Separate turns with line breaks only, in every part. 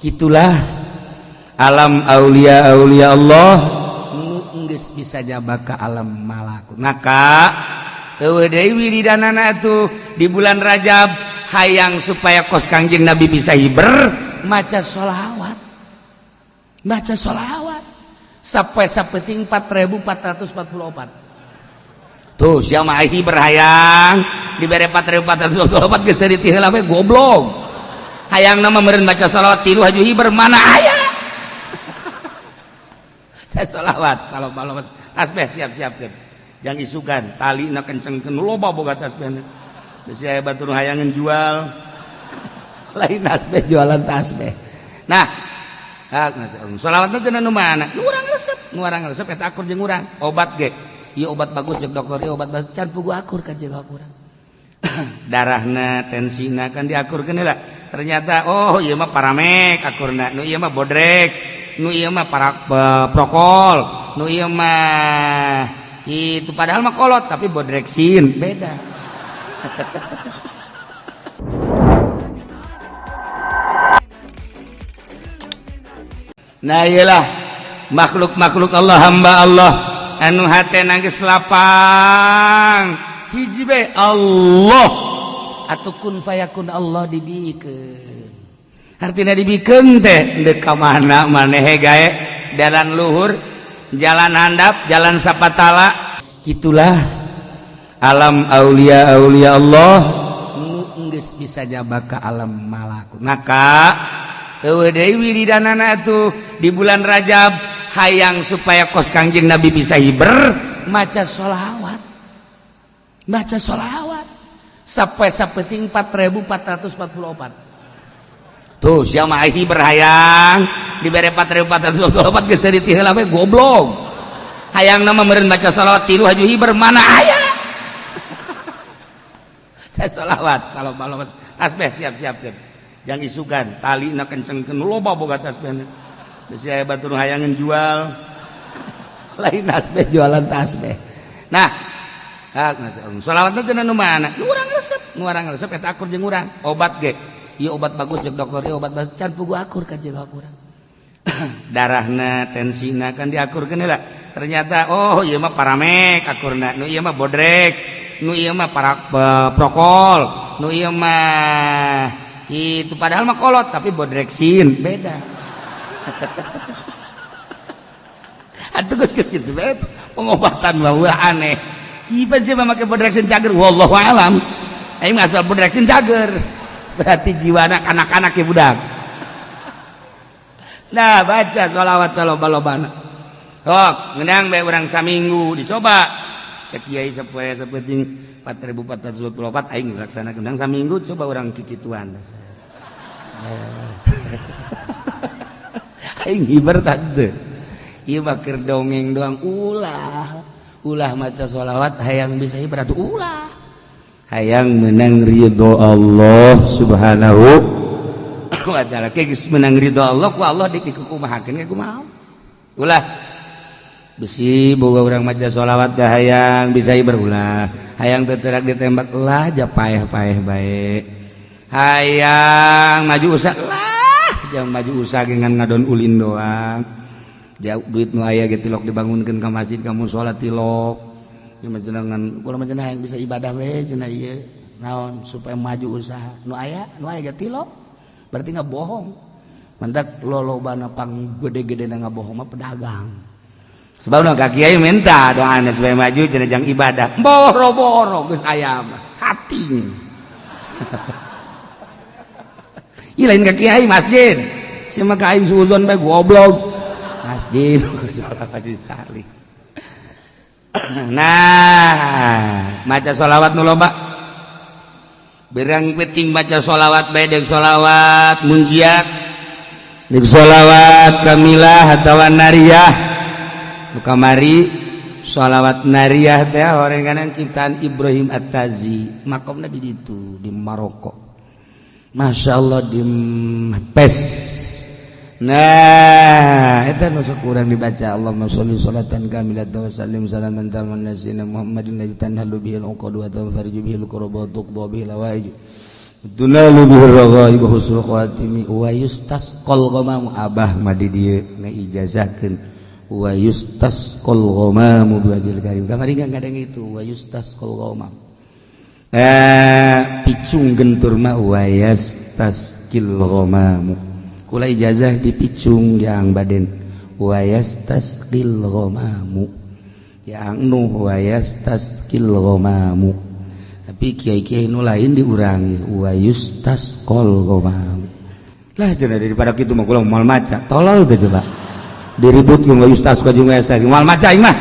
Itulah alam aulia Allah nu geus bisa jaba ka alam malakut. Maka teu deui wiridanana tuh di bulan Rajab hayang supaya kos Kangjeng Nabi bisa hiber maca sholawat. Baca sholawat sampai sapeting 4444. Tuh siapa hiber hayang dibere 4444 geus dari ti heula we goblok. Hayang nama meureun baca sholawat tilu haju hiber mana aya? Saya sholawat tasbih siap-siap jangan isugan talina kencengkeun loba boga tasbihna geus aya batur hayangan jual lain tasbih jualan tasbih. Nah sholawat teh cenah nu mana nu urang resep eta akur jeung urang obat ge ieu obat bagus jeung dokter ieu obat bagus can pugu akur ka jeung urang darahna tensina kan diakurkeun heula ternyata oh ieu mah paramek akurna nu ieu mah bodrek nu ieu mah prokol nu ieu mah itu padahal mah kolot tapi bodreksin beda. Nah iyalah makhluk-makhluk Allah hamba Allah anu hatena geus lapang hiji bae Allah atuh kun fayakun Allah dibikeun. Artina dibikeun teh deuk ka mana maneh gae dalan luhur jalan handap jalan sapatala. Itulah alam aulia Allah nu geus bisa jaba ka alam malakut. Maka teu deui wiridanana tuh di bulan Rajab hayang supaya kos Kangjeng Nabi bisa hiber maca sholawat. Baca sholawat sampai sapeting 4444. Tuh siapa hiber hayang dibere 4444 geus dari ti heula we goblok. Hayang nama meureun baca sholawat tilu haju hiber mana aya? Saya sholawat tasbih siap-siap jangan isugan talina kencengkeun loba boga tasbihna geus aya batur hayangan jual lain tasbih jualan tasbih. Nah sholawat teh cenah nu mana nu urang resep eta akur jeung urang obat ge ieu obat bagus jeung dokter ieu obat bagus can pugu akur ka jeung urang darahna tensina kan diakurkeun heula ternyata oh ieu mah paramek akurna nu ieu mah bodrek nu ieu mah prokol nu ieu mah itu padahal mah kolot tapi bodreksin beda. Atuh geus kitu bae pengobatan mah aneh. Ieu sih mah make bodreksin cager wallahu alam. Aing mah asal bodreksin cager. Berarti jiwana kanak-kanak ke budak. Nah, baca sholawat saloba-lobana. Sok, ngeunang bae urang saminggu dicoba. Cek kiai sapoe sapeting 4444 aing laksanakeun urang saminggu coba urang kikituan. Aing hiber tante. Ieu mah keur dongeng doang ulah maca sholawat hayang bisa hiber atuh ulah. Hayang menang ridho Allah subhanahu wa ta'ala. Geus menang ridho Allah ku Allah dikumahakeun ge kumaha. Ulah besi boga urang maca sholawat dah hayang bisa hiber ulah. Hayang teu teurak ditembak lah ja paeh-paeh bae. Hayang maju usah lah jangan maju usah dengan ngadon ulin doang. Jauh duit nu aya ge tilok dibangunkeun ka masjid kamu salat tilok. Cuma cenah kumaha cenah hayang bisa ibadah we cenah ieu naon supaya maju usaha. Nu aya ge tilok. Berarti ngabohong. Mentak lolobana pang gede-gedena ngabohong mah pedagang. Sebabna ka kiai minta doana supaya maju cenah jang ibadah. Boro-boro geus aya mah hati. Ih lain ka kiai masjid. Sia mah ka aing suuzon bae goblok. Masjid salat haji sekali. Nah, maca sholawat nu loba. Berang penting baca sholawat bae deuk sholawat munjiat. Deuk sholawat kamilah atawa nariyah. Nu kamari sholawat nariyah teh horenganan ciptaan Ibrahim At-Tazi. Makomna di ditu di Maroko. Masya Allah di pes. Nah, eta nu kurang dibaca Allahumma sholli sholatan kamilatan wa sallim salaman taman nasina Muhammadin lati tanhalu bihil uqad wa tanfariju bihil qurbat tuqda bihil hawaij tunalu bihir raghaib husnul khatimi wa yustasqal ghamam abah madi dieu ngaijazahkeun wa yustasqal ghamam biwajhil karim kamari ngadeng itu wa yustasqal ghamam picung gentur mah wa yastasqil ghamam kula ijazah dipicung yang baden wa yastasqil ghamam yang nu wa yastasqil ghamam tapi kiai-kiai nu lain diurangi wa yustasqal ghamam lah cenah daripada kitu mah kula moal maca tolol teh coba diributkeun wa yustasqa jeung wa yastasqi moal maca ieu mah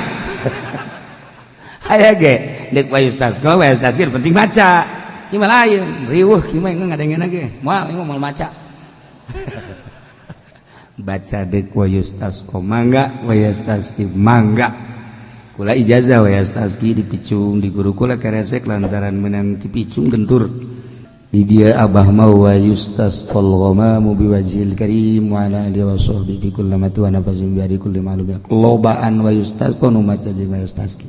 aya ge deuk wa yustasqa wa yastasqi penting maca ieu mah lain riweuh kieu mah ngadengeuna ge moal ieu moal maca baca deuk wa yustasqa mangga wa yastasqi mangga kula ijazah wa yastasqi dipicung di guru kula keresek lantaran menang dipicung gentur di dia abah mau wa yustasqal ghamamu biwajhil karim wa ala alihi wa sahbihi bi kulli mati wa nafasin bi ari kulli ma'lum lobaan wa yustasqa nu maca jeung wa yastasqi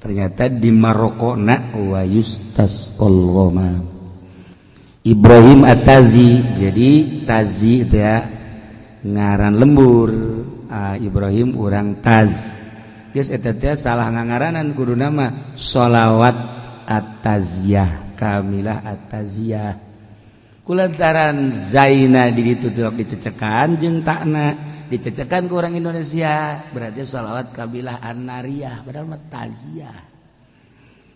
ternyata di Marokona wa yustasqal ghamam Ibrahim At-Tazi jadi tazi itu ya ngaran lembur Ibrahim urang taz geus eta teh salah ngangaranan kudu nama sholawat at-taziyah kamilah at-taziyah kulantaran zaina di ditu dicecekan jeung takna dicecekan ku orang Indonesia berarti sholawat kamilah an-nariyah padahal mah taziyah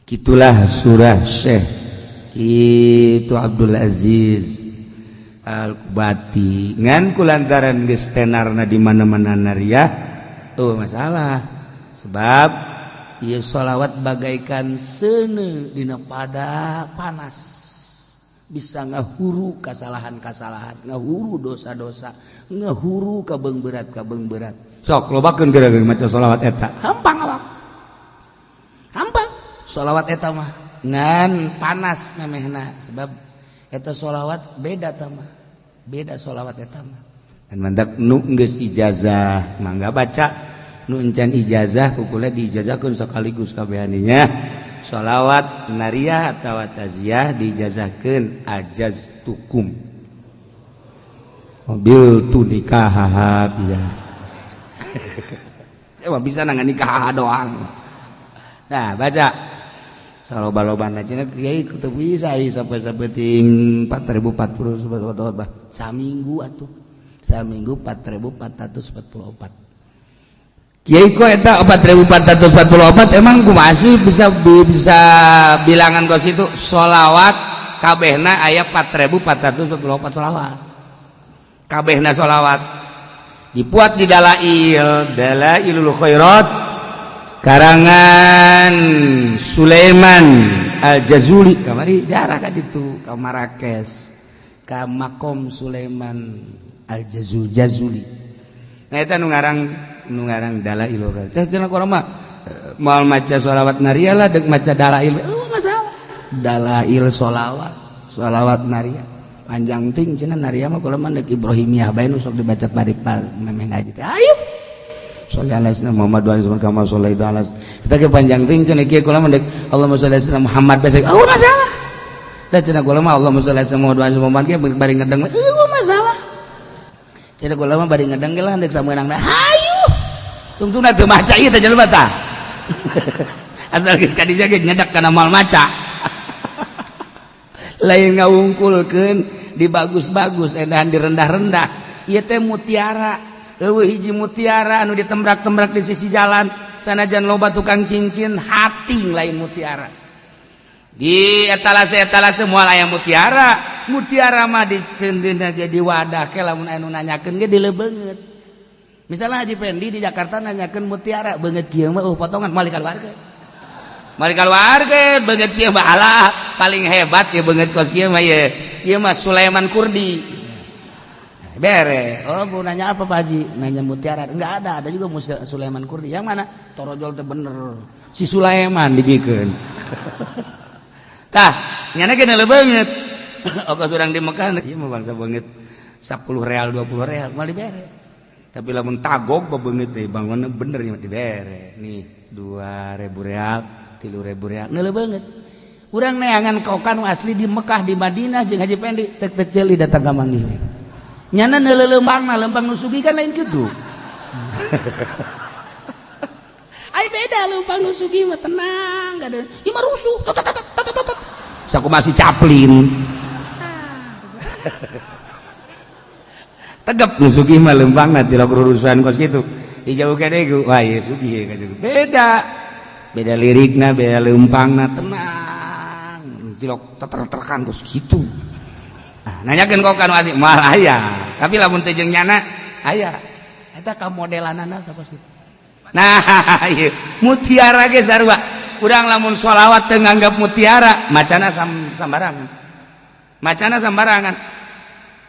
kitulah surah Syekh kitu Abdul Aziz Al-Kubati ngan kulantaran geus tenarna di mana-mana nariyah tuh masalah sebab ieu sholawat bagaikan seuneu dina pada panas bisa ngahuru kasalahan-kasalahan ngahuru dosa-dosa ngahuru kabeung berat sok lobakeun geura-geura maca sholawat eta hampang awak hampang sholawat eta mah ngan panas memehna sebab eta sholawat beda tah mah beda sholawat eta mah dan mandak nu geus ijazah mangga baca nu encan ijazah kukula diijazahkeun sakaligus kabehaninya sholawat nariyah atawa taziyah diijazahkeun ajaztukum mobil tu nikah ya saya bisa nang nikah doang nah baca saloba-lobana cenah kiai kudu bisa sampai sabeting 4040 saminggu atuh saminggu 4444 Kiai ko eta 4444 emang kumaha sih bisa bilangan kos itu sholawat kabehna aya 4444 sholawat kabehna sholawat dipuat di Dalailul Khairat karangan Sulaiman Al-Jazuli kamari jarah ka ditu ka Marrakesh ka makom Sulaiman Al-Jazuli nah eta nu ngarang Dalailul Khairat cenah kurang mah moal maca sholawat nariyah lah deuk maca dalail masalah dalail sholawat nariyah panjang ting cenah nariyah mah kula mah deuk Ibrahimiyah bae nu sok dibaca paripal memeh ngaji teh ayo sholli ala sayyidina Muhammad wa alihi kama shallaita ala kita ge panjang ting cenah kieu kula mah deuk Allahumma sholli ala sayyidina Muhammad bae masalah da cenah kula mah Allahumma sholli ala sayyidina Muhammad wa alihi Muhammad ge bari ngedeng masalah cenah kula mah bari ngedeng ge lah deuk sameunang hayu tungtungna teu maca ieu teh jelema tah asal geus ka dinya ge nyedak kana moal maca lain ngawungkulkeun di bagus-bagus edan di rendah-rendah ieu teh mutiara eueuh hiji mutiara anu ditembrak-tembrak di sisi jalan sanajan loba tukang cincin hating lain mutiara di etalase moal aya mutiara mah dikeundeuna ge di wadah ke lamun anu nanyakeun ge dileubeungeut misalnya Haji Pendi di Jakarta nanyakan mutiara banget kieu mah potongan mali keluarga banget kieu mah alah paling hebat ya banget kos kieu mah ieu mah Sulaiman Kurdi bere mau nanya apa Pak Haji nanya mutiara enggak ada juga Sulaiman Kurdi yang mana torojol teh bener si Sulaiman dibikeun tah nyana ge banget ongkos urang di Mekah ieu mah bangsa banget 10 real 20 real mali bere tapi lamun tagog bebeungeut teh bangun bener nya dibere nih 2000 real 3000 real neuleuh beungeut urang neangan kokan asli di Mekah di Madinah jeung Haji Pendi tek ceuli datang ka manggih nyana neuleumpangna leumpang nu sugih kan lain kitu ai beda leumpang nu sugih mah tenang gak ada ieu mah rusuh saku masih caplin tegep nu sugih mah leumpangna ti lagu urusan kos kitu dijauhkeun deui wah ieu sugih beda lirikna beda leumpangna tenang tilok teter-terkan kos kitu nanyakeun kok kan asik moal aya tapi lamun teu jeung nyana aya eta ka modelanana kos kitu nah ieu mutiara ge sarua urang lamun sholawat teu nganggap mutiara macana sambarangan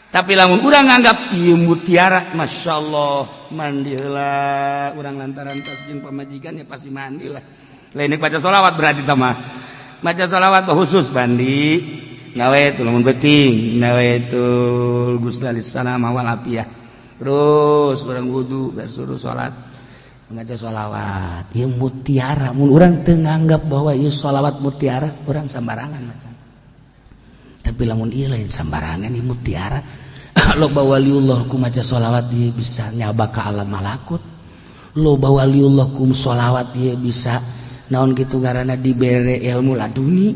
tapi lamun urang nganggap ieu mutiara masyaallah mandi heula urang lantaran tas jeung pamajikan ya pasti mandi lah lain baca sholawat berarti mah baca sholawat khusus mandi nawaitu lamun beuting nawaitu gusnalis sanama wal afiyah terus urang wudu bersuruh salat baca sholawat ieu mutiara mun urang teu nganggap bahwa ieu sholawat mutiara urang sambarangan macan tapi lamun ieu lain sambarangan ieu mutiara loba waliullah ku maca sholawat ieu bisa nyaba ka alam malakut loba waliullah ku sholawat ieu bisa naon kitu ngaranna dibere ilmu laduni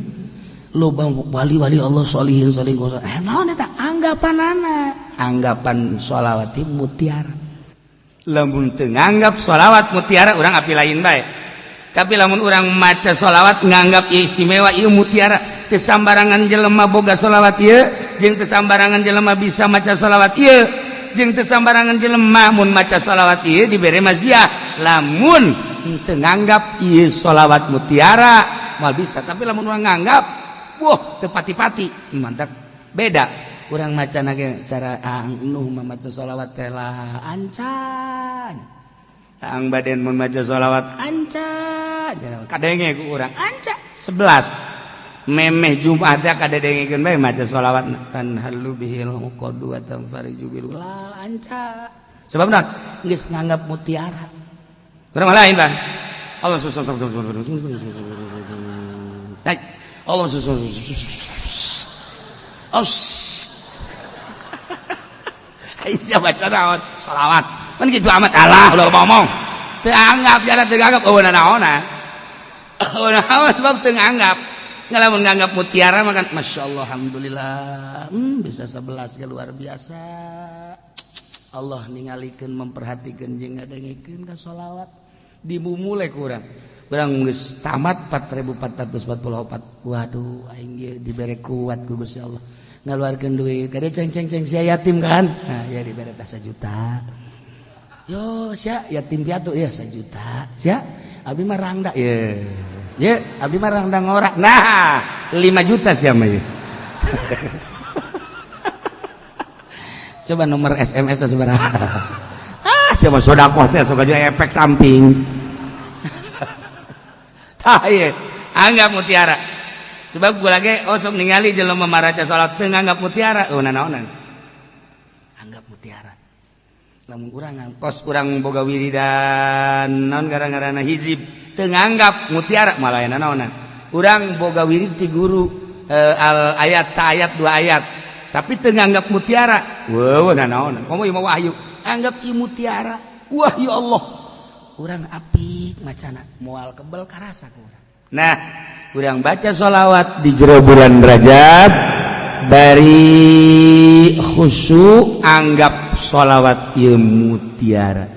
loba wali-wali Allah sholihin naon eta anggapan sholawat ieu mutiara lamun teu nganggap sholawat mutiara urang api lain bae tapi lamun urang maca sholawat nganggap ieu istimewa ieu mutiara teu sambarangan jelema boga sholawat ieu jeung teu sambarangan jelema bisa maca sholawat ieu jeung teu sambarangan jelema mun maca sholawat ieu dibere maziah lamun teu nganggap ieu sholawat mutiara moal bisa tapi lamun urang nganggap wah teu pati-pati mantap beda urang macana ge cara nuh maca sholawat teh lah ancan ang baden mun maca sholawat ancan kadenge ku urang ancan 11 memeh Jumat teh kadedengekeun bae maca sholawat tan halu bihil qadu wa tanfariju bil la ancan sebab naon geus nganggap mutiara urang lain Bang Allah Allah Aisyah baca naon sholawat kan gitu amat Allah udah ngomong teu anggap jana teu anggap naona sebab teu anggap ngalamun nganggap mutiara makan masyaallah alhamdulillah bisa 11 ke luar biasa Allah ningalikeun memperhatikeun jeung ngadengikeun ka sholawat dimumule ku urang geus tamat 4444 waduh aing ge dibere kuat ku Gusti Allah ngaluarkeun duit kade ceng-ceng sia yatim kan nah ya dibere tas 1 juta yo sia yatim piatu ya 1 juta sia abi mah rangda ye abi mah rangda ngorak nah 5 juta sia mah ye coba nomor SMS sabaraha sia mah sedekah teh sok aja efek samping tah ye anggap mutiara sebab gue lagi sok ningali jelema maraca salat teu nganggap mutiara naonan anggap mutiara lamun urang kos urang boga wiridan naon gara-garana hizib teu nganggap mutiara malah naonan urang boga wirid ti guru al ayat saayat 2 ayat tapi teu nganggap mutiara naonan komo ieu mah wahyu anggap ieu mutiara wah ya Allah urang apik macana moal kebel karasa ku urang nah urang baca sholawat di jero bulan Rajab dari khusyuk anggap sholawat ieu mutiara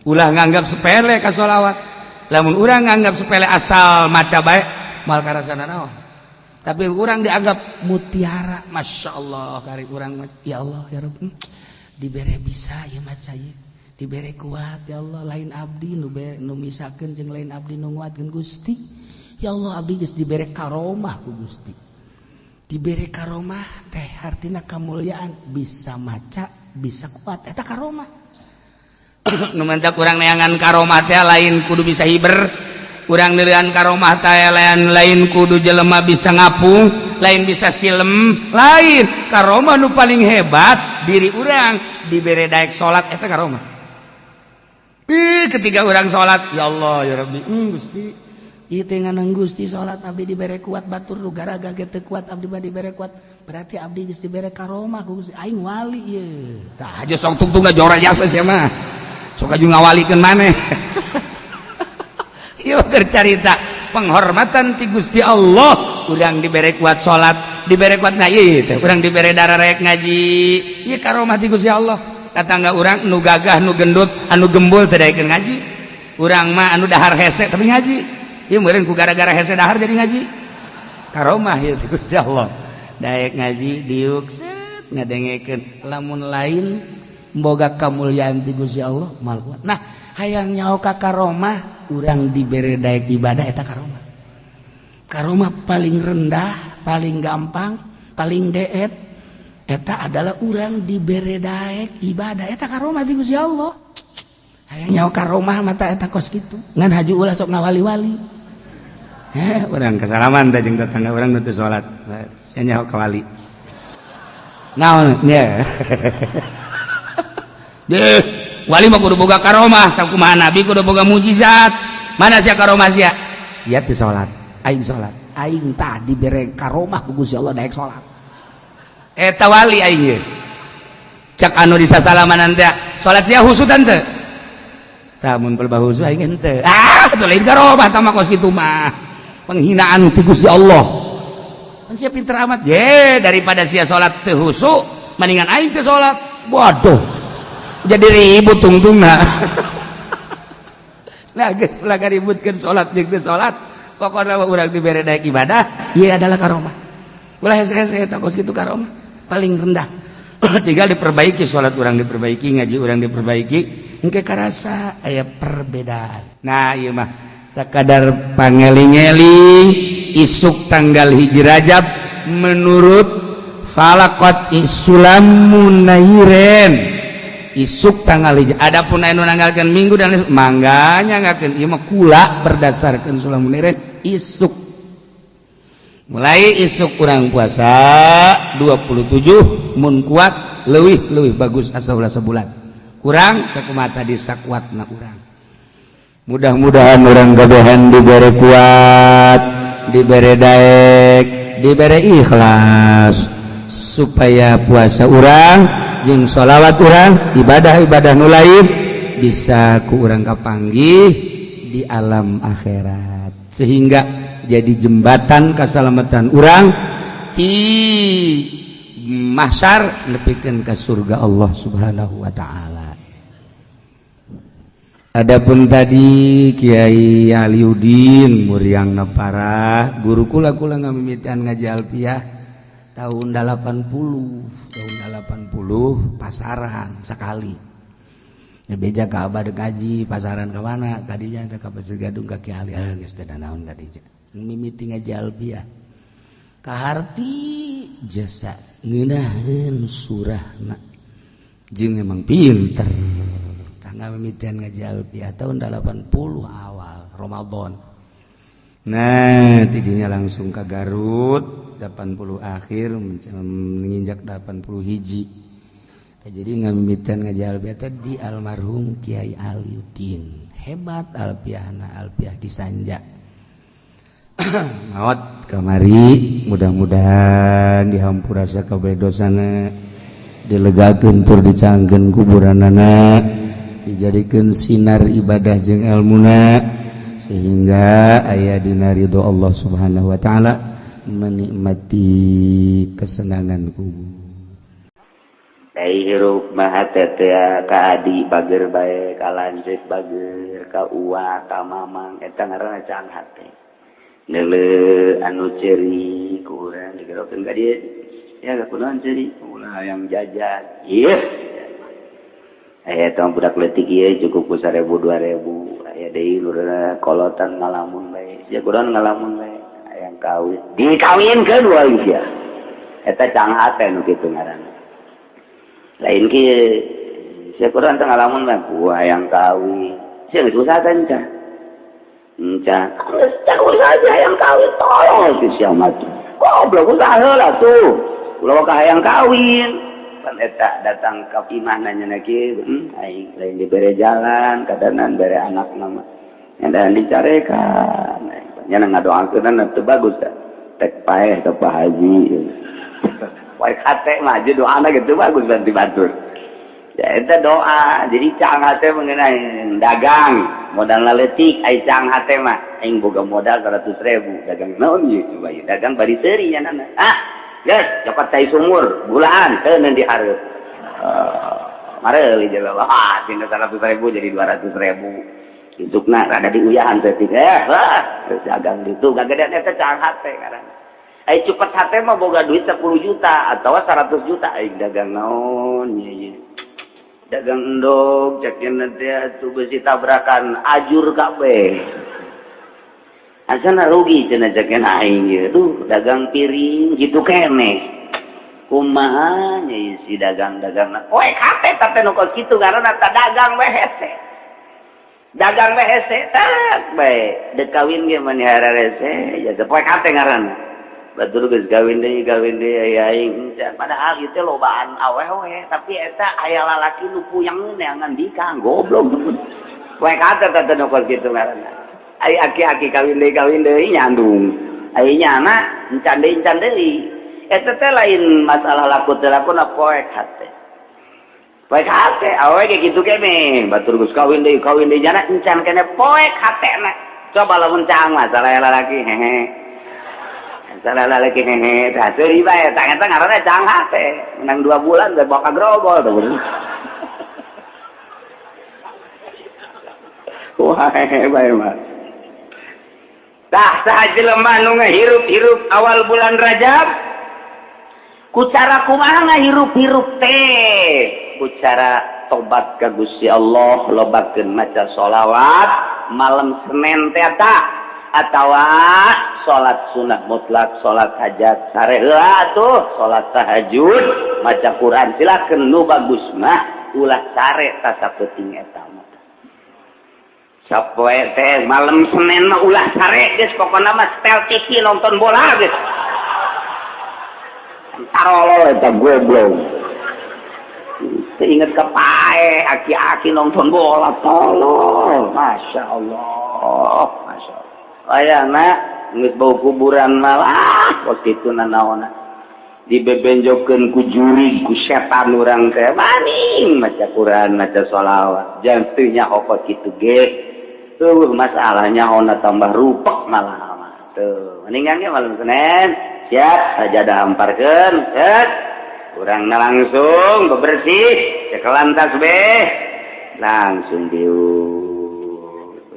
ulah nganggap sepele ka sholawat lamun urang nganggap sepele asal maca bae mal karasana naon tapi urang dianggap mutiara masyaallah kari urang ya Allah ya Rabb dibere bisa ieu maca ieu dibere kuat ya Allah lain abdi nu misakeun jeung lain abdi nu nguatkeun Gusti ya Allah abdi geus dibere karomah ku Gusti dibere karomah teh artina kamulyaan bisa maca bisa kuat eta karomah nu mentak urang neangan karomah teh lain kudu bisa hiber urang neureun karomah teh lain kudu jelema bisa ngapung lain bisa silem lain karomah nu paling hebat diri urang dibere daek salat eta karomah ketika urang salat ya Allah ya Rabbi Gusti ieu teh nganang Gusti salat abdi dibere kuat batur nu garaga ge teu kuat abdi bade dibere kuat berarti abdi geus dibere karomah ku Gusti aing wali ieu tah aja sok tungtungna jora jasa sia mah sok aju ngawalikeun maneh ieu keur carita penghormatan ti Gusti Allah urang dibere kuat salat dibere kuat ngaji teh urang dibere dara rek ngaji ieu karomah ti Gusti Allah tatangga urang nu gagah nu gendut anu gembul teu daekeun ngaji urang mah anu dahar hese tapi ngaji ieu meureun ku gara-gara hese dahar jadi ngaji karomah ieu ti Gusti Allah daek ngaji diuk set ngadengekeun lamun lain boga kamulyaan ti Gusti Allah mal kuat nah hayang nyaho ka karomah urang dibere daek ibadah eta karomah karomah paling rendah paling gampang paling deet eta adalah urang dibere daek ibadah eta karomah ti Gusti Allah hayang nyaho karomah mata eta kos kitu ngan haju ulah sok ngawali-wali urang kasalaman teh jeung tetangga urang nu teu salat sia nyaho ka wali naon nya deh wali mah kudu boga karomah sakumaha nabi kudu boga mujizat mana sia karomah sia sia teu salat aing salat aing tah dibere karomah ku Gusti Allah daek salat eta wali aing cak anu disasalaman teh salat sia husudan teu tah mun pelbah husu aing henteu teu lain karomah tah mah kos kitu mah penghinaan ti Gusti Allah kan sia pinter amat ye daripada sia salat teu husu mendingan aing teu salat waduh jadi ribut tungtungna nah geus ulah gaributkeun salat jeung teu salat pokona urang dibere daek ibadah ieu adalah karomah ulah hese-hese eta kos kitu karomah paling rendah tinggal diperbaiki salat urang diperbaiki ngaji urang diperbaiki engke karasa aya perbedaan nah ieu mah sakadar pangeling-eling isuk tanggal hiji Rajab menurut falakot isulamun nairen isuk tanggal hiji adapun anu nanggalkeun minggu dan mangganya ngakeun ieu mah kula berdasarkan sulamun nairen isuk mulai isuk urang puasa 27 mun kuat leuwih bagus asa ulah sebulan kurang sakumaha tadi sakuatna urang mudah-mudahan orang gabehan diberi kuat diberi daek diberi ikhlas supaya puasa orang jeung sholawat orang ibadah-ibadah nu lain bisa ku urang kapanggih di alam akhirat sehingga jadi jembatan keselamatan orang di mahsyar nepikeun ka surga Allah Subhanahu wa taala. Adapun tadi Kiai Aliuddin Muriang Nepara guru kula ngamimitian ngaji alfiah tahun 80 pasaran sekali ya beja ka abah ngaji pasaran ka mana kadinya teh ka Pasir Gadung ka Kiai Ali geus teh naon kadinya mimiti ngaji alfiah kaharti jasa ngeunaheun surahna jeung emang pinter ngamimitian ngaji alfiah tahun 80 awal Ramadan. Nah, tidinya langsung ke Garut 80 akhir menginjak 80 hiji. Jadi ngamimitian ngaji alfiah tadi almarhum Kiai Aliuddin. Hebat alfiahna alfiah disanja. Maot kamari mudah-mudahan dihampura sakabeh dosana dilegakeun tur dicangkeun kuburanana dijadikan sinar ibadah jeung ilmuna sehingga aya dina ridho Allah Subhanahu wa taala menikmati kesenangan kubur. Dai hirup mah teh ka adi bager bae ka lanceuk bager ka uwa ka mamang eta ngaranna can hate. Neule anu ceuri ku urang digerokeun ka dieu ya kunaon ceuri ulah yang jajan. Ieu tong budak leutik ieu cukup ku 1000 2000 aya deui lurana kolotan ngalamun bae sia kunaon ngalamun bae hayang kawin dikawinkeun wae sia eta cangat teh nu kitu ngaranna lain kieu sia kunaon teh ngalamun bae ku hayang kawin sia geus usaha teh encan cak usaha hayang kawin tolong sia mah goblok usaha heula tuh ulah ka hayang kawin pan eta datang ka imah nanya kieu aing lain dibere jalan kadanan bere anak nama edan dicarekan
nya ngadoakeun teu bagus teh tek paeh teh Pak Haji poe hate mah aja doana gitu bagus dan dibatur ya eta doa jadi cang hate mengenai dagang modal leutik ai cang hate mah aing boga modal 100.000 dagang naon ieu coba ieu dagang bari seuri nya nana yes cokot cai sumur bulan teu neun dihareup mareuli jeung Allah tina 100.000 jadi 200.000 isukna rada diuyahan teh dagang ditu gagedean eta cang hate karana ai cepet hate mah boga duit 10 juta atau 100 juta aing dagang naon nya dagang endog cekeun teh atuh besi tabrakan ajur kabeh asana rugi cenah cekeun aing ieu duh dagang piring gitu keneh kumaha nya si dagang-dagangna poe hate tapi nu kos kitu karena ta dagang we hese dagang we hese tak bae deuk kawin ge manehara rese ya poe hate ngaranna batur geus gawin deui aya aing padahal ieu teh lobaan awewe tapi eta aya lalaki nu puyang neangan dikang goblok poe hate teh nu kos kitu ngaranna ai aki-aki kawin deui nyandung ai nyana encan deui eta teh lain masalah laku teu laku na poek hate awe ge kitu keneh batur geus kawin deui nyana encan keneh poek hatena coba lamun cang mah salah lalaki hehe tah seuri bae tah eta ngaranna cang hate menang 2 bulan teh bakal grobol tuh wah bae mah tah saha jelema nu ngahirup-hirup awal bulan Rajab ku cara kumaha ngahirup-hirup teh ku cara tobat ka Gusti Allah lobakeun maca sholawat malam Senin teh eta atawa salat sunah mutlak salat hajat sare heula atuh salat tahajud maca Quran silakeun nu bagus mah ulah sare ta sapenting eta mah sapoe teh malam Senin mah ulah sare geus pokona mah setel TV nonton bola geus tarolo eta goblok inget kepae aki-aki nonton bola tolol masya Allah ayana geus bau kuburan malah waktu itu nanaona dibebenjokeun ku juri ku setan urang teh maning maca Quran maca sholawat jangan teu nyaho kitu ge masalahnya ona tambah rupek malah tuh mendingan ge malam Senin siap sajadah hamparkeun set urang langsung bebersih cekelan tasbih langsung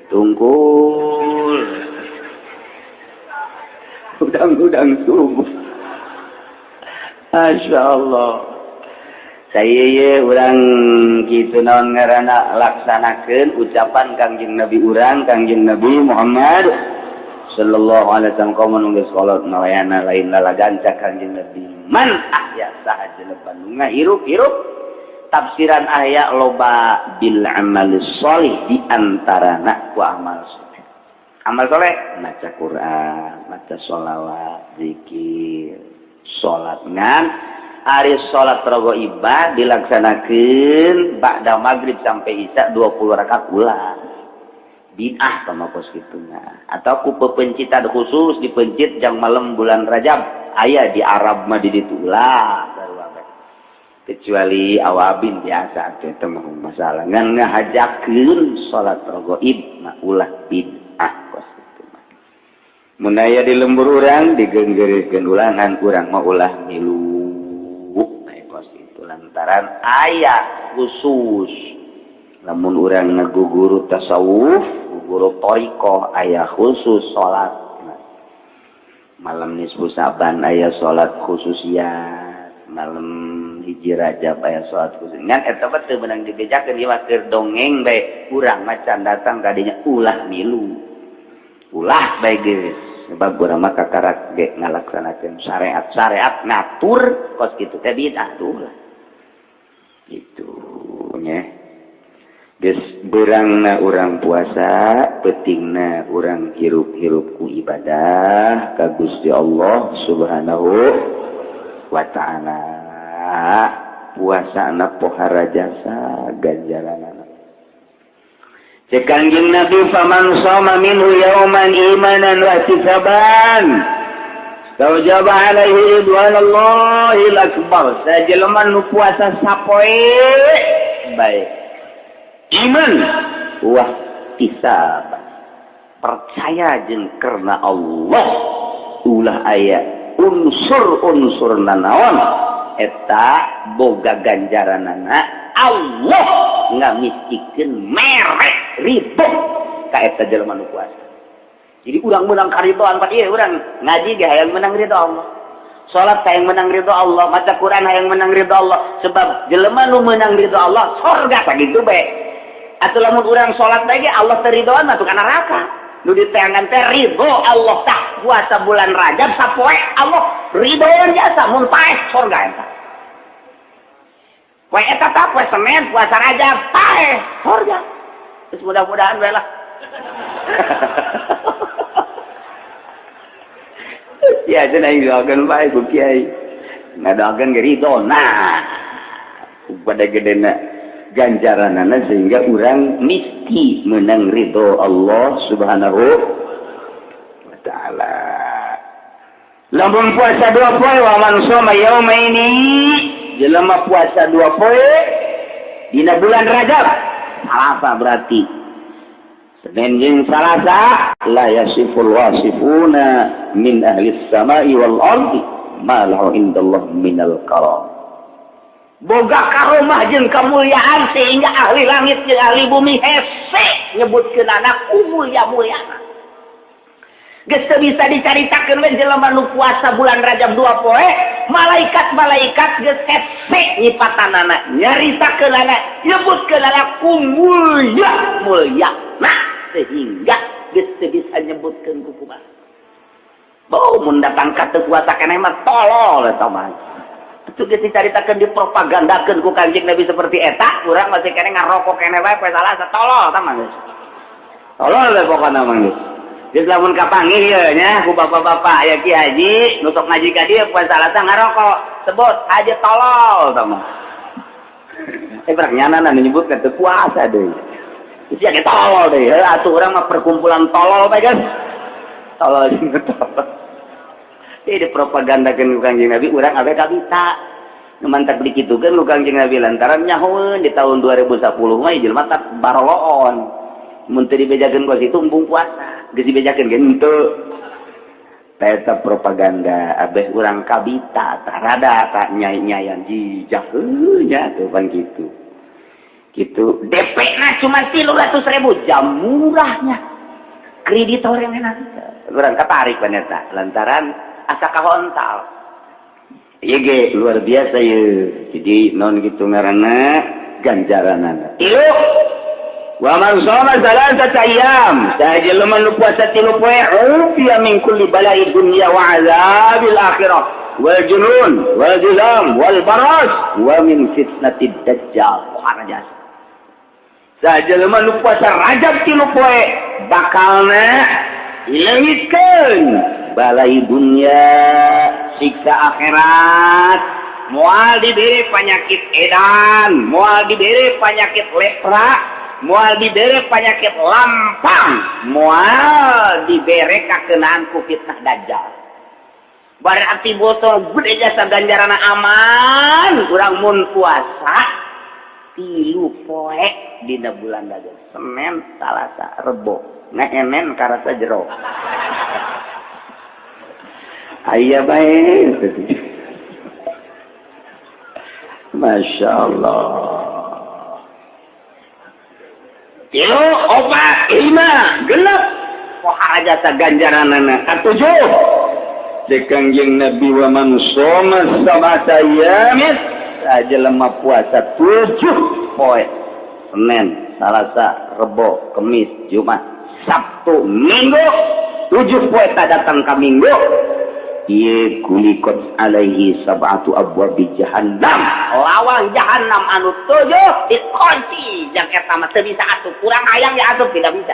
tungkul udang subuh Masya Allah saya urang gitu naon ngaranna laksanakeun ucapan Kangjeng Nabi urang Kangjeng Nabi Muhammad sallallahu alaihi wasallam kaum nunggu salat nalayana lain lalagan cak Kangjeng Nabi man ahya sahaja lepan ngahirup-hirup tafsiran ahya loba bil amal sholih di antarana ku amal soleh amal soleh maca Quran maca sholawat zikir salat ngan hari salat raghaibah dilaksanakeun ba'da maghrib sampai isya 20 rakaat ulang bid'ah sama pos kituna atau ku pepencitan khusus dipencit jam malam bulan Rajab aya di Arab mah di ditu ulah kecuali awabin biasa teh mah masalah ngan ngahajakeun salat raghaib mah ulah bid'ah pos kituna mun aya di lembur urang digenggerekeun ulangan urang mah ulah milu pos itu lantaran aya khusus lamun urang ngaguguru tasawuf guru toriko ayah khusus sholat malam nisfu saban ayah sholat khususiyat malam hiji Rajab ayah sholat khusus ngan eta teh beunang dibejakeun ieu mah keur dongeng bae urang macan datang kadinya ulah milu ulah bae geus sebab urang mah kakarak ge ngalaksanakeun syariat ngatur kos kitu teh bid'ah tuh lah gitu nya geus beurangna urang puasa pentingna urang hirup-hirup ku ibadah ka Gusti Allah Subhanahu wa taala puasana pohara jasa ganjaranana Cek Kangjeng Nabi faman shoma minhu yauman imanan wa ihtisaban tawjaba alaihi ridwanallahil akbar. Sajelema nu puasa sapoe bae iman wa ihtisaban percaya jeung karena Allah ulah aya unsur-unsur nanaon eta boga ganjaranana Allah ngamistikeun merek ridho ka eta jelema nu puasa. Jadi urang menang karidoan pak ieu urang ngaji ge hayang menang ridho Allah. Salat hayang menang ridho Allah, maca Quran hayang menang ridho Allah. Sebab jelema nu menang ridho Allah surga tah kitu bae. Atuh lamun urang salat bae ge Allah teu ridhoan mah teu kana neraka. Nu diteangan teh ridho Allah tah puasa bulan Rajab sapoe Allah ridhoan jasa mun paeh surga eta. Poe eta tah poe Senin puasa Rajab paeh surga. Terus mudah-mudahan bae lah. Ya cenah doakeun bae ku kiai. Ngadoakeun ge ridho. Nah, pada gedena ganjaranana sehingga urang mesti menang ridho Allah Subhanahu wa taala. Lamun puasa 2 poe wa man shoma yaumaini jelema puasa 2 poe dina bulan Rajab. Salasa berarti Senin jeung Salasa la yasiful wasifuna min ahli samai wal ardi ma lahu indallah minal karam. Boga karomah jeung kamulyaan sehingga ahli langit jeung ahli bumi hese nyebutkeun anak mulia-muliana. Geus teu bisa dicaritakeun we jelema nu puasa bulan Rajab 2 poe, malaikat-malaikat geus hese nyipatanana, nyaritakeun anak, nyebutkeun anak mulia. Nah, sehingga geus teu bisa nyebutkeun ku kumaha. Bau mun datang ka teu puasa keneh mah tolol eta mah. Itu geus dicaritakeun dipropagandakeun ku Kanjeng Nabi seperti eta, urang masih keneh ngarokok keneh wae poe Salasa tolol tah mah geus. Tolol we pokona mah geus. Geus lamun kapanggih ieu nya ku bapak-bapak aya Ki Haji nu sok ngaji ka dieu poe Salasa ngarokok, sebut haji tolol tah mah. Berak nyanana nyebut teu puasa deui. Geus ya tolol deui, atuh urang mah perkumpulan tolol bae kan. Tolol jeung tolol. Ini propagandakeun ku Kanjeng Nabi urang abe kabita. Nu mantap beli kitukeun ku Kanjeng Nabi lantaran nyahoeun di tahun 2010 mah jelema teh baroloon. Mun teu dibejakeun ku situ embung puasa. Geus dibejakeun ge henteu. Eta propaganda abeh urang kabita tah rada tah nyai-nyayan jijak nya teh pan kitu. Kitu DP-na cuma 300.000 jam murahnya. Kreditor yang enak. Urang katarik pan eta lantaran asa kahontal. Ieu ge luar biasa ieu. Jadi non kitu ngaranna ganjaranana. Tilu wa man shoma salasata ayyam sajelema nu puasa 3 poe ufiya min kulli bala'i dunya wa 'adzabil akhirah wal junun wal zilam wal baras wa min fitnatid dajjal. Harajas. Sajelema nu puasa Rajab 3 poe bakalna ileungitkeun balai dunia siksa akhirat moal diberi penyakit edan moal diberi penyakit lepra moal diberi penyakit lampang moal diberi kakenaan ku fitnah dajjal. Berarti botol gede jasa ganjarana aman urang mun puasa 3 poe dina bulan Rajab Senin Salasa Rebo ngaenen karasa jero. Ayah baik, Masya Allah. 3, 4, 5, 6. Pohara jasa ganjaranana. 7. Kanjeng Nabi wa man shoma sab'ata ayyamin sajelema puasa 7 poe. Senin, Salasa, Rebo, Kamis, Jumat, Sabtu, Minggu. 7 poe tak datang ka Minggu. Ieu kulikot alaihi sab'atu abwabi jahannam. Lawang jahannam anu 7 dikunci jeung eta mah teu bisa atup. Kurang hayang ya atup tidak bisa.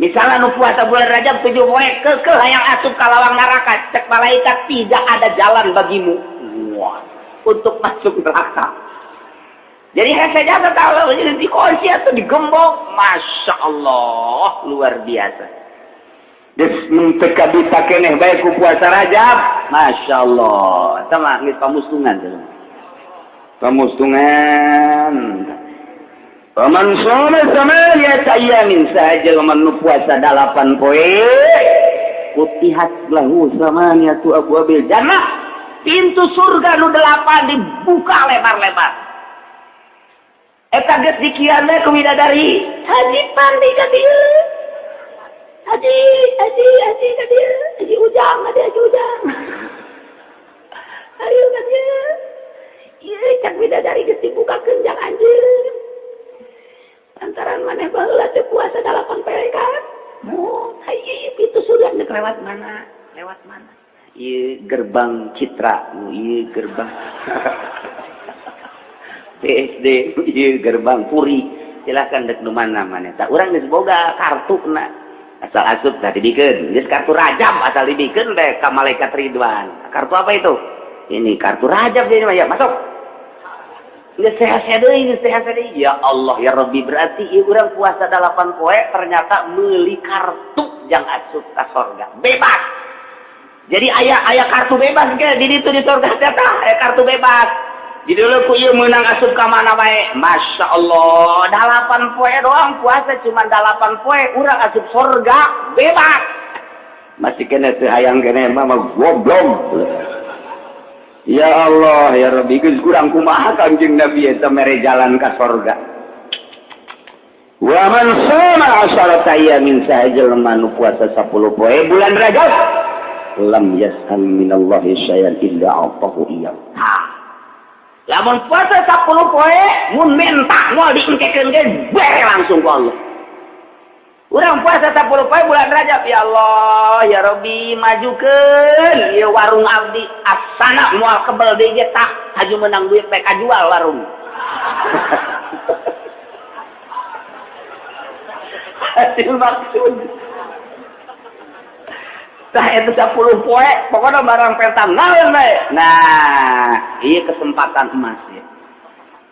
Misalnya nu puasa bulan Rajab 7 poe keukeuh hayang asup ka lawang neraka, cek malaikat tidak ada jalan bagimu. Wah, untuk masuk neraka. Jadi hese jasa tahu jadi dikunci atau digembok, masya Allah luar biasa. Des menteka bisa keneh baik ku puasa Rajab, masya Allah. Sama ngis pamustungan tuh. Pamustungan. Paman shoma samanya ayamin saja man puasa 8 poe. Kutihat lahu samanya tu abwabil jannah. Pintu surga nu 8 dibuka lebar-lebar. Eta geus dikianna ku widadari. Haji pandi ka dieu. Haji ka dieu. Haji ujang. Ayo ka dieu. Ieu cak widadari geus dibukakeun jang anjeun. Lantaran maneh baheula teu puasa 8 poe kan. Oh, hayi pintu surga nek lewat mana? Ieu gerbang Citra, ieu gerbang BSD, ieu gerbang Puri. Silakan dek nu mana maneh. Tak urang geus boga kartuna. Asal asup tah dibikeun. Geus kartu Rajab asal dibikeun teh ka malaikat Ridwan. Kartu apa itu? Ini kartu Rajab jadi mah ya, masuk. Geus sehat-sehat deui. Ya Allah ya Rabbi, berarti ieu urang puasa 8 poe ternyata meuli kartu jang asup ka surga. Bebas. Jadi aya kartu bebas ge di ditu di surga teh tah, aya kartu bebas. Jadi dulu ku ieu meunang asup ka mana bae. Masya Allah, 8 poe doang puasa cuma 8 poe urang asup surga bebas. Masih kena teu hayang kene mah goblok. Ya Allah ya Rabbi, geus kurang kumaha Kanjeng Nabi eta mere jalan ka surga. Wa man shoma 10 ayamin sahajal manu puasa 10 poe bulan Rajab lam yas'al minallahi syai'an illa atahu iyyahu. Lamun puasa 10 poe mun minta moal diengkekeun ge bare langsung ku Allah. Urang puasa 10 poe bulan Rajab, ya Allah ya Rabbi majukeun ieu warung abdi asana moal kebel deui ge tah haju menang duit teh kajual warung. Hasil maksud tah eta 10 poe pokona barang pentam naon bae. Nah, ieu kesempatan emas ya.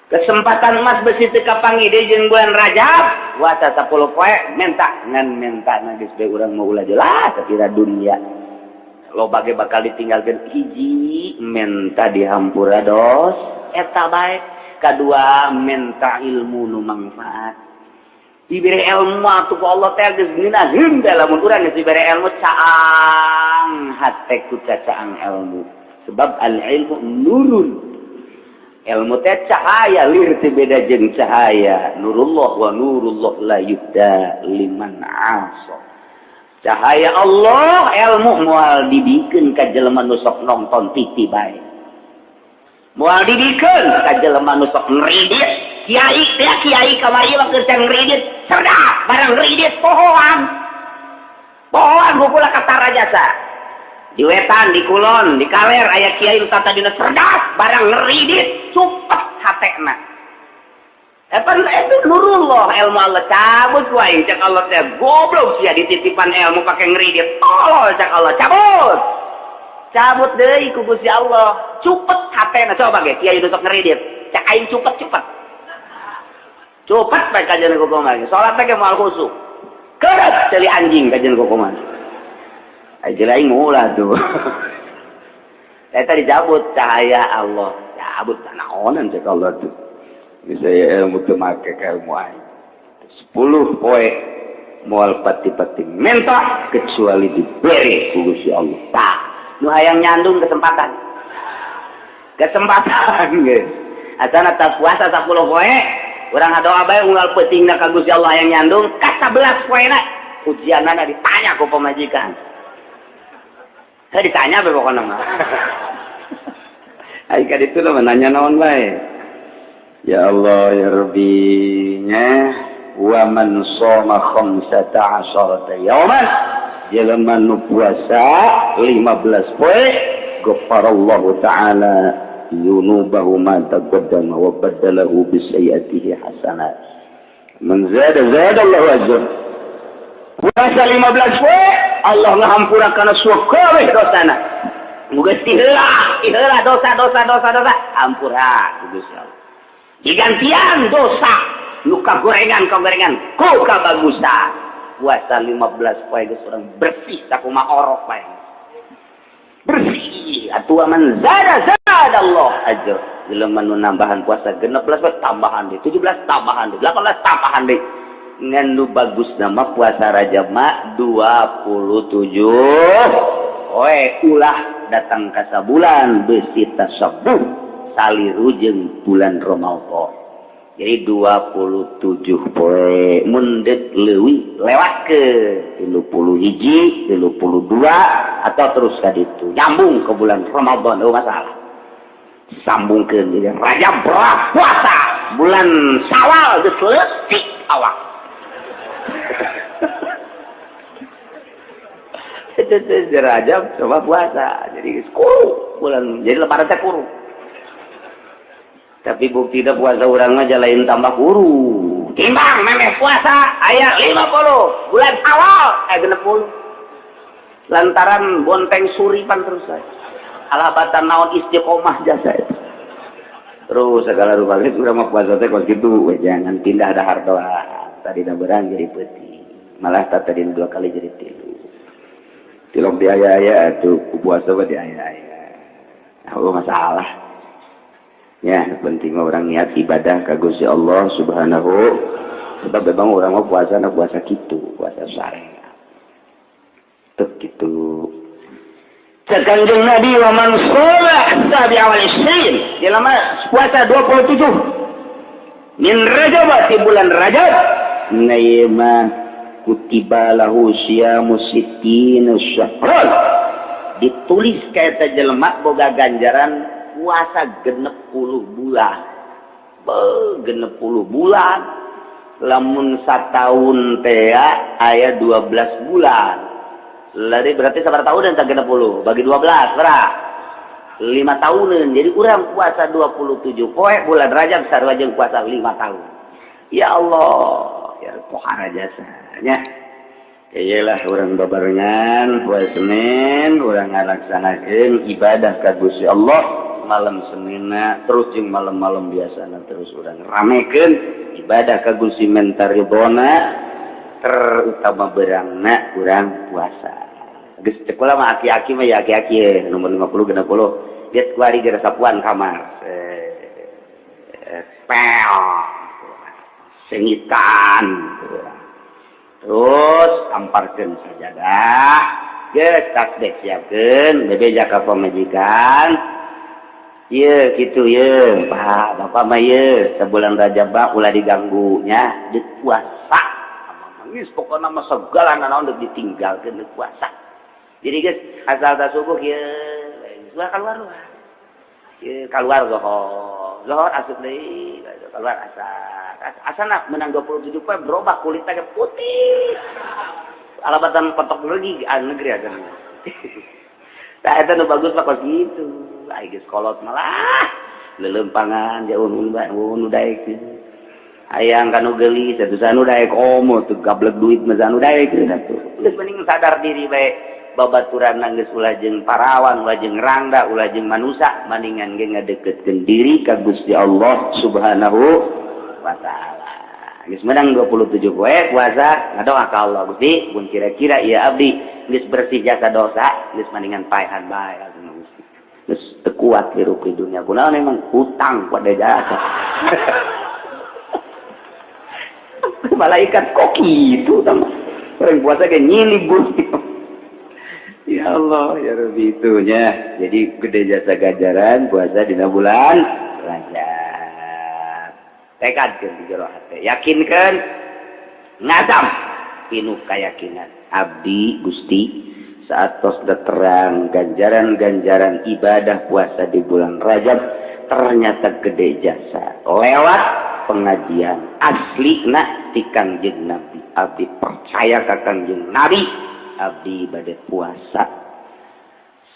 Kesempatan emas besi teu kapangi deui jeung bulan Rajab, puasa 10 poe menta geus bae urang mau ulah jelas sapira dunia. Loba ge bakal ditinggalkeun hiji menta dihampura dos eta bae, kadua menta ilmu nu manfaat. Diberi ilmu atuh ku Allah teh geus ngeunaheun da lamun urang geus diberi ilmu caang hate ku caang ilmu. Sebab al ilmu nurun. Ilmu teh cahaya lir teu beda jeung cahaya. Nurullah wa nurullah la yuhda liman 'asa. Cahaya Allah ilmu moal dibikeun ka jelema nu sok nonton TV bae. Moal dibikeun ka jelema nu sok ngridit. Kiai kamari mah keur can ngridit, cerdas barang ngridit pohoan gugula kata rajasa. Di wetan, di kulon, di kaler aya kiai nu tata dina cerdas barang ngridit supet hatena. Eta itu nurullah ilmu Allah cabut wae cak Allah teh goblok sia dititipan ilmu pake ngridit. Tolol cak Allah cabut deui ku Gusti Allah. Cupet hatena coba ge kiai nu sok ngridit. Cak aing cupet. Cepat baik kajian hukum lagi. Sholat lagi mau khusyuk. Keras celi anjing kajian hukum lagi. Aja lain mulah tuh. Saya tadi cabut cahaya Allah. Cabut naonan cek Allah tuh. Saya ilmu tuh make ilmu aing. 10 poe moal pati-pati mentah kecuali diberi Gusti Allah. Tah, nu hayang nyandung kesempatan guys. Asana tak puasa 10 poe. Urang ngadoa bae unggal peutingna ka Gusti Allah yang nyandung ka 11 poena ujianana ditanya ku pamajikan. Ditanya bae pokona mah. Ai ka ditu mah nanya naon bae. Ya Allah ya Rabbi nya wa man shoma 15 yauman jelema nu puasa 15 poe ghafarallahu ta'ala yunubahu ma taqaddama wa badalahu bisayyiatihi hasanat. Man zada Allahu ajr. Puasa 15 poe Allah ngahampurakeun kabeh dosana. Muga iheula dosa hampura Gusti Allah. digantian dosa luka gorengan ku kabagusan puasa 15 poe geus urang bersih sakumaha orok bae bersih atuh man zada Allah ajr jelema nu nambahan puasa 16 tambahan deui 17 tambahan deui 18 tambahan deui ngan nu bagus nama puasa Rajab mah 27 poe ulah datang ka sabulan beusi tasabuh saliru jeung bulan Ramadan. Jadi 27 poe mundet leuwih lewat ke 31, 32 atau terus ka ditu nyambung ke bulan Ramadan oh masalah. Sambungkeun jadi Rajab puasa bulan Syawal geus leutik awak. Itu Rajab coba puasa jadi kuru bulan jadi lebaran teh kuru. Tapi bukti dah puasa orang aja lain tambah kuru. Timbang memeh puasa aya 50 bulan awal 60. Lantaran bonteng suripan terus saya. Alabatan naon istiqomah jasa itu. Terus segala rupa geus urang mah puasa teh kos kitu jangan pindah dahar doa. Tadi dah berang jadi peuting. Malah tadi 2 kali jadi 3. Tilok di aya-aya atuh puasa mah di aya-aya. Nah, masalah. Ya, penting orang niat ibadah ka Gusti Allah Subhanahu sebab memang orang mau puasa na puasa kitu, puasa syariat. Teu kitu. Kanjeng Nabi wa man shalla sabi awal isrin, jelema puasa 27 min Rajab di bulan Rajab, naima kutiba lahu syiamu sittina syahran. Ditulis ka eta jelema boga ganjaran puasa 60 bulan. 60 bulan. Lamun sataun teh aya 12 bulan. Lari berarti sabar tahun dan 60 bagi 12 berapa? 5 tahunan. Jadi urang puasa 27 poe bulan Rajab sarua jeung puasa 5 tahun. Ya Allah, ya pohara jasanya. Iyalah urang babarengan poe Senin urang ngalaksanakeun ibadah ka Gusti Allah. Malam Seninna terus jeung malam-malam biasana terus urang ramekeun ibadah ka Gusti Mentaridona terutama beurangna urang puasa. Geus cek ulah mah aki-aki mah ya aki-aki nomor 50 60 dia kuari gara sapuan kamar. Pel. Sengitan. Terus amparkeun sajadah. Geus tasbih siapkeun bebeja ka pamajikan. Iya gitu ya Pak Bapak mah ya sebulan Rajab ulah diganggunya di puasa mangis pokoknya mah segala naon deuk ditinggalkeun di puasa jadi guys asal ta subuh ya keluar ya keluar zohor asup deui keluar asana menang 27 poe berubah kulitnya putih alabatan petok lagi negeri agan tah eta nu bagus mah kos gitu ai geus kolot malah lelempangan jauh nu daek hayang kanu geulis atuh sanu daek omo teu gablek duit mah sanu daek atuh geus mending sadar diri bae babaturan geus ulah jeung parawan ulah jeung rangda ulah jeung manusia mendingan ge ngadeukeutkeun diri ka Gusti Allah Subhanahu wa taala geus menang 27 poe puasa ngadoa ka Allah Gusti mun kira-kira ieu abdi geus bersih jasa dosa geus mendingan paehan bae geus teu kuat hirup di dunia kunaon emang hutang pada jasa malaikat kok gitu sama orang puasa kayak nyili Gusti ya Allah ya Rabbi itunya jadi gede jasa ganjaran puasa dina bulan Rajab tekadkeun di jero hate yakinkeun ngazam pinuh kayakinan abdi Gusti saat tos terang ganjaran-ganjaran ibadah puasa di bulan Rajab ternyata gede jasa lewat pengajian asli na ti Kangjeng Nabi abdi percaya ka Kangjeng Nabi abdi bade puasa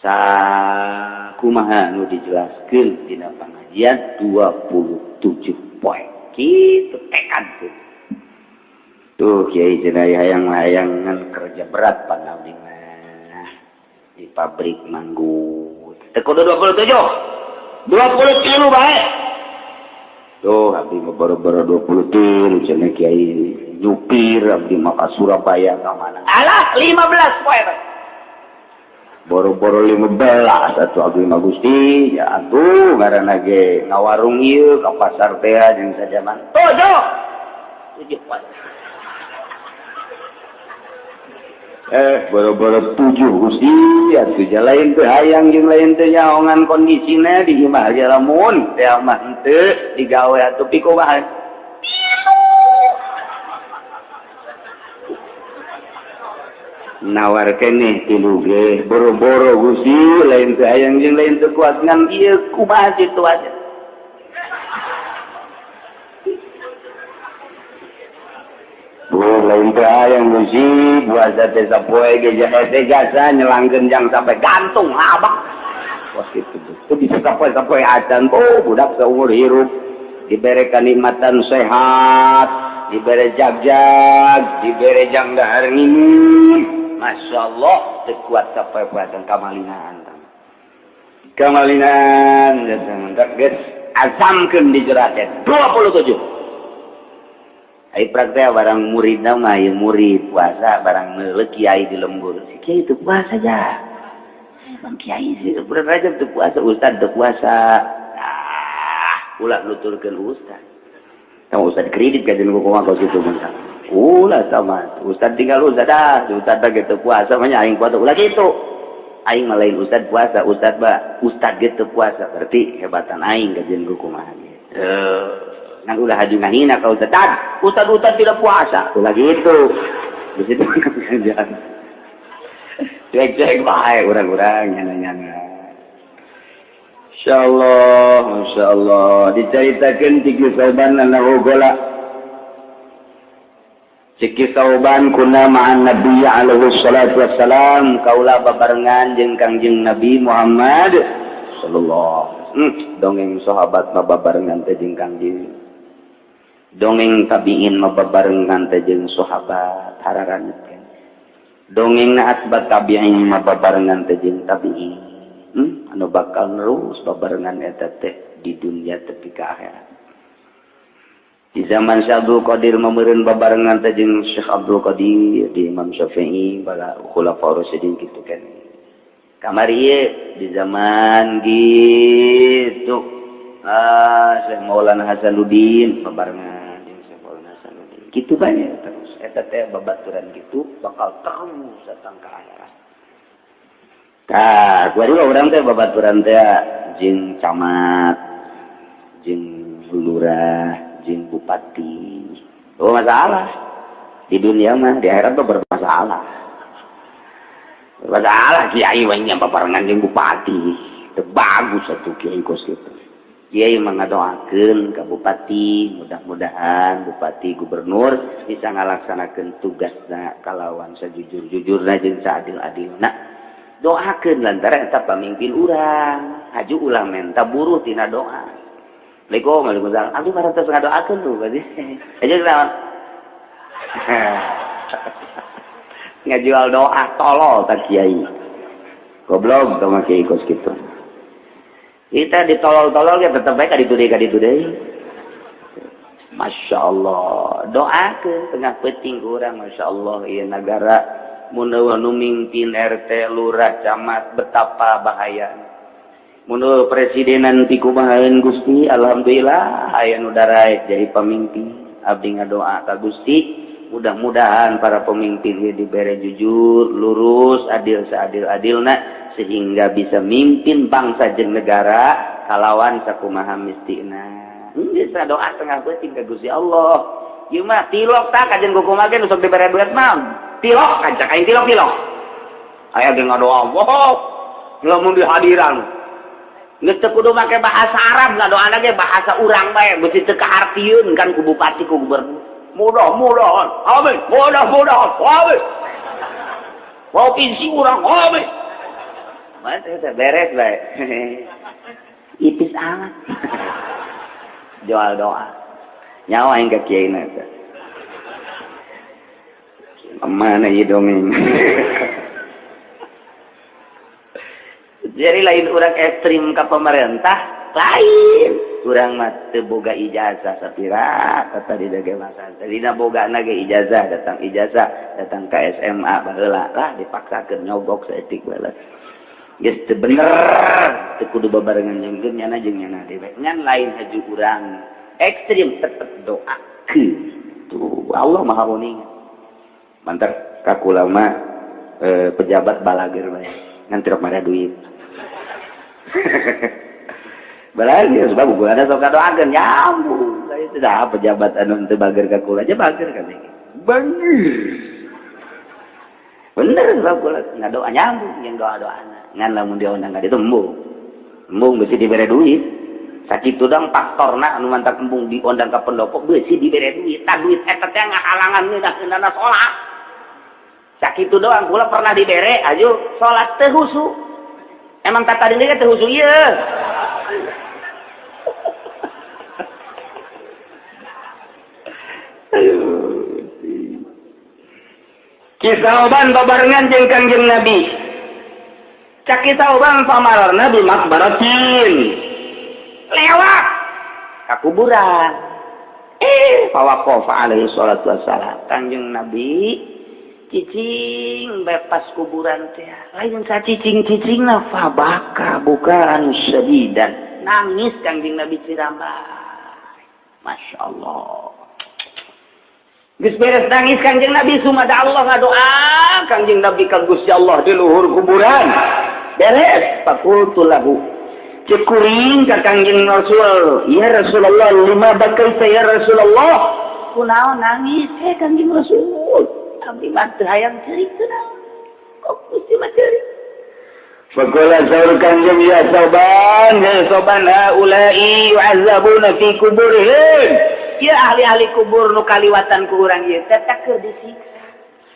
sakumaha nu dijelaskeun dina pengajian 27 poe kitu tekad tuh kiai cenah hayang-hayangan kerja berat pan abdi di pabrik manggut. Teu kudu 27. 20 kilo bae. tuh abdi mah baru-baru 20 tilu cenah kiai nyupir abdi mah ka Surabaya ka mana alah 15 poe boro-boro 15 atuh abdi mah Gusti ya atuh ngaranna ge ngawarung ieu ka pasar teh jeung sajaman tujuh poe boro-boro 7 Gusti atuh lain teh hayang jeung lain teh nyaongan kondisina di imah ge lamun teh mah henteu digawe atuh pikumaha nawar keneh tilu ge boro-boro Gusti lain teh hayang jeung lain teh kuat ngan ieu kumaha kitu aja lain teh hayang Gusti puasa teh sapoe ge jahe teh jasa nyelangkeun jang sampai gantung abak pos kitu teh bisa sapoe-sapoe acan budak saumur hirup dibere kanikmatan sehat dibere jag-jag dibere jang dahar ngini Masya Allah kuat sampai puasa kamalingan guys azamkeun di jerat 27 ai praktek barang murid mah ya murid puasa barang meuleuh kiai di lembur si kiai teu puasa aja bang kiai sih bulan Rajab teu puasa ustad teu puasa ulah nuturkeun ustad kamu ustad kredit kajian kumaha kau situ mentang ulah sama ustad tinggal ustad ustad ge teu puasa mah aing puasa ulah kitu aing mah lain ustad puasa ustad ge teu puasa berarti hebatan aing kajian kumaha kan ulah haju ngahina ka ustad tidak puasa ulah gitu di situ kerjaan cek bae urang-urang nyana-nyana insyaallah diceritakeun ti kisauban na gola cikisauban kuna ma'an nabi alaihi salatu wassalam kaula babarengan jeung Kangjeng Nabi Muhammad sallallahu dongeng sahabat babarengan teh jeung Kangjeng dongeng tabiin mababarengan teh jeung sahabat hararankeun dongeng na asbat tabiin mababarengan teh jeung tabiin anu bakal terus babarengan eta teh di dunia tepi ka akhirat di zaman Syekh Abdul Qadir mameureun babarengan teh jeung Syekh Abdul Qadir di Imam Syafi'i bala khulafaur rasyidin kitu kan kamari ieu di zaman gitu Syekh Maulana Hasanuddin babarengan jeung Syekh Maulana Hasanuddin kitu banyak terus eta teh babaturan kitu bakal terus datang ka akhirat kuari urang teh babaturan teh jeung camat jeung lurah jeung bupati masalah di dunia mah di akhirat mah bermasalah kiai we nya babarengan jeung bupati teu bagus atuh kiai kos kitu kiai mengadoakeun ka bupati mudah-mudahan bupati gubernur bisa ngalaksanakeun tugasna kalawan sajujur-jujurna jeung saadil-adilna doakeun lantaran eta pamimpin urang haju ulah menta buruh tina doa Waalaikumsalam aduh parantos ngadoakeun tuh berarti aja naon ngajual doa tolol tak kiai goblok sama kiai kos kitu kita ditolol-tolol ya tetep bae ka ditu deui Masya Allah doakeun tengah peuting urang Masya Allah ieu nagara mun nu mimpin RT lurah camat betapa bahayana mun presidenan ti kumahaeun Gusti alhamdulillah aya nu daraek jadi pemimpin abdi ngadoa ka Gusti mudah-mudahan para pemimpin dibere jujur lurus adil seadil-adilna sehingga bisa mimpin bangsa jeung negara kalawan sakumaha mistina bisa doa tengah peuting ka Gusti Allah ieu mah tilok tah kajen kumaha ge nu sok dibere duit mah tilok kancak aing tilok aya ge ngadoa Allah lamun di hadiran geus teu kudu make bahasa Arab ngadoana ge bahasa urang bae beusi teu kaartieun kan ku bupati ku gubernur mudah-mudahan amin mudah-mudahan amin provinsi urang amin mah teh beres bae ipis amat jual doa nyawa aing ka kiai na teh mana ieu dongeng jadi lain orang ekstrim ke pemerintah lain kurang mah teu boga ijazah sapira kata di dage masa tadina boga nage ijazah datang ke SMA baheula lah dipaksakeun nyogok saeutik bae geus teu bener teu kudu babarengan jeung geunnyana jeung nyana dewe ngan lain haju urang ekstrim tetep doakeun tuh Allah maha uning mantar kakula mah pejabat balager bae ngan tirok mara duit balager sebab gua ada sok doakeun nyambung itu dah pejabat anu teu bager kakula aja bager kan bener sebab kula ngadoa nyambung jeung doa-doana ngan lamun diundang ka ditu embung beusi dibere duit sakitu dang faktorna anu mantap embung diundang ka pendopo beusi dibere duit tah duit eta teh ngahalangan ngeundakeunana salat sakitu doang kula pernah dibere aju salat teu husu emang tata deui teh husu ieu kisauban babarengan jeung Kangjeng Nabi cak kisauban pamararna di makbaratin lewat ka kuburan fawaqafa alaihi salatu wassalam Kangjeng Nabi cicing bepas kuburan teh lain sacicing-cicingna fabaka bukaan syadidan nangis Kangjeng Nabi cirambai masyaallah geus beres nangis Kangjeng Nabi sumada Allah ngadoa Kangjeng Nabi ka Gusti Allah di luhur kuburan beres faqultu lahu cekuring ka Kangjeng Rasul ya Rasulullah lima bakaita ya Rasulullah kunaon nangis Kangjeng Rasul abdi mah teu hayang ceurik teu naon kok Gusti mah ceurik faqala saur Kangjeng ya soban haula'i yu'azzabuna fi kuburihim ya ahli-ahli kubur nu kaliwatan ku urang ieu teh keur disiksa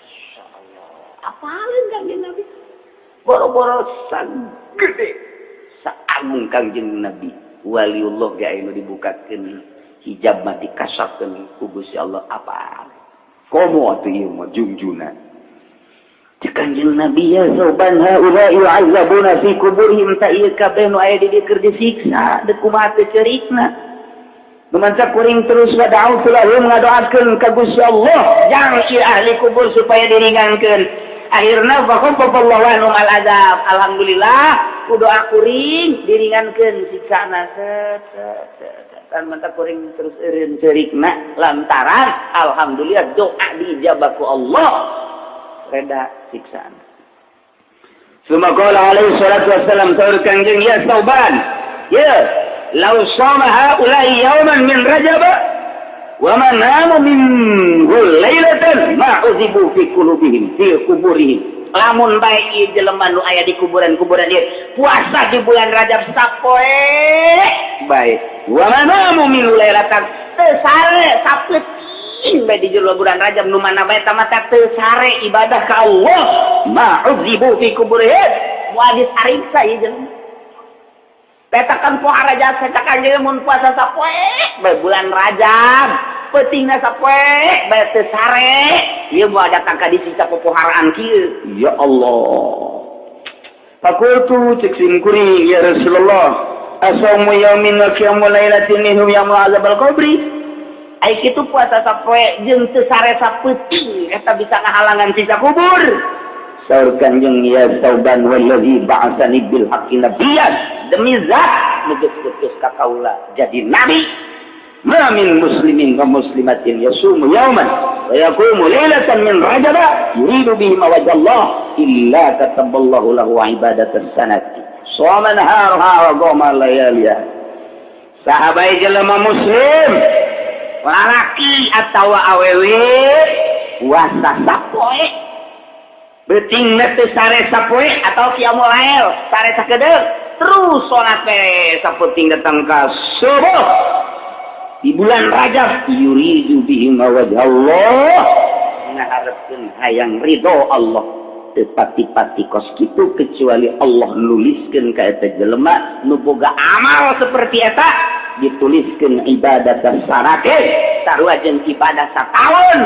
insyaallah apalin Kangjeng Nabi boro-boro gede saagung Kangjeng Nabi waliullah ge anu dibukakeun hijab mah dikasapkeun ku Gusti Allah apa komo atuh ieu mah jungjuna Kangjeng Nabi ya soban haula yu'azzabuna fi kuburihim ta ieu kabeh nu aya di dieu keur disiksa deuk kumaha teu ceurikna Numansa kuring terus wada'u lahum ngadoakeun ka Gusti Allah jang ieu ahli kubur supaya diringankeun akhirna faqaffallahu anhum al-azab alhamdulillah ku doa kuring diringankeun siksana dan mantap kuring terus eureun ceurikna lantaran alhamdulillah doa diijabah ku Allah reda siksaan summa qala alaihi salatu wassalam saur Kangjeng ya sauban ya law shama haula'i yawman min rajab wa man nama minhu lailatan ma uzibu fi qulubihim fi kuburihim lamun bae ieu jelema nu aya di kuburan-kuburan ieu puasa di bulan Rajab sapoe bae wa man nama minhu lailatan teu sare sapeuting bae di jero bulan Rajab nu mana bae tamata teu sare ibadah ka Allah ma uzibu fi kuburihim muadis ariksa ieu jelema petakan pohara Rajab petakan jeung mun puasa sapoe bulan Rajab peutingna sapoe bae teu sare ieu moal datang ka disita popoharaan kieu ya Allah faqultu cek sim kuring ya Rasulullah asamu yaumin wa qiyamu lailatin minhum yaumul azabal qabri ai kitu puasa sapoe jeung teu sare sapeuting eta bisa ngahalangan sisa kubur saur Kangjeng ya sauban wallazi ba'atsani bil haqqi nabiyyan demi zat nugus-nugus ka kaula jadi nabi ma min muslimin wa muslimatin yasumu yawman wa yaqumu lailatan min rajab yuridu bihi wajhallah illa kataballahu lahu ibadatan sanati shoma naharha wa qama layaliha sahabai jelema muslim lalaki atawa awewe puasa sapoe beuting teu sare sapoe atau qiyamul lail sare sakedeuk terus salat teh sapeuting datang ka subuh di bulan Rajab yuridu bihi wajhallah ngaharepkeun hayang ridho Allah teu pati-pati kos kitu kecuali Allah nuliskeun ka eta jelema nu boga amal seperti eta dituliskeun ibadah sarake sarua jeung ibadah sataun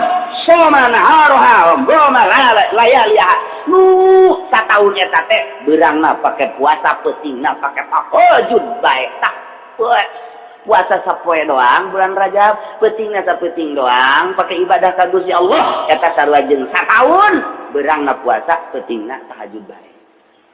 soma naharoha wa goma layaliha nu sataun eta teh beurangna pake puasa peutingna pake tahajud bae tah puasa sapoe doang bulan Rajab peutingna sapeting doang pakai ibadah ka Gusti Allah eta sarua jeung sataun beurangna puasa peutingna tahajud bae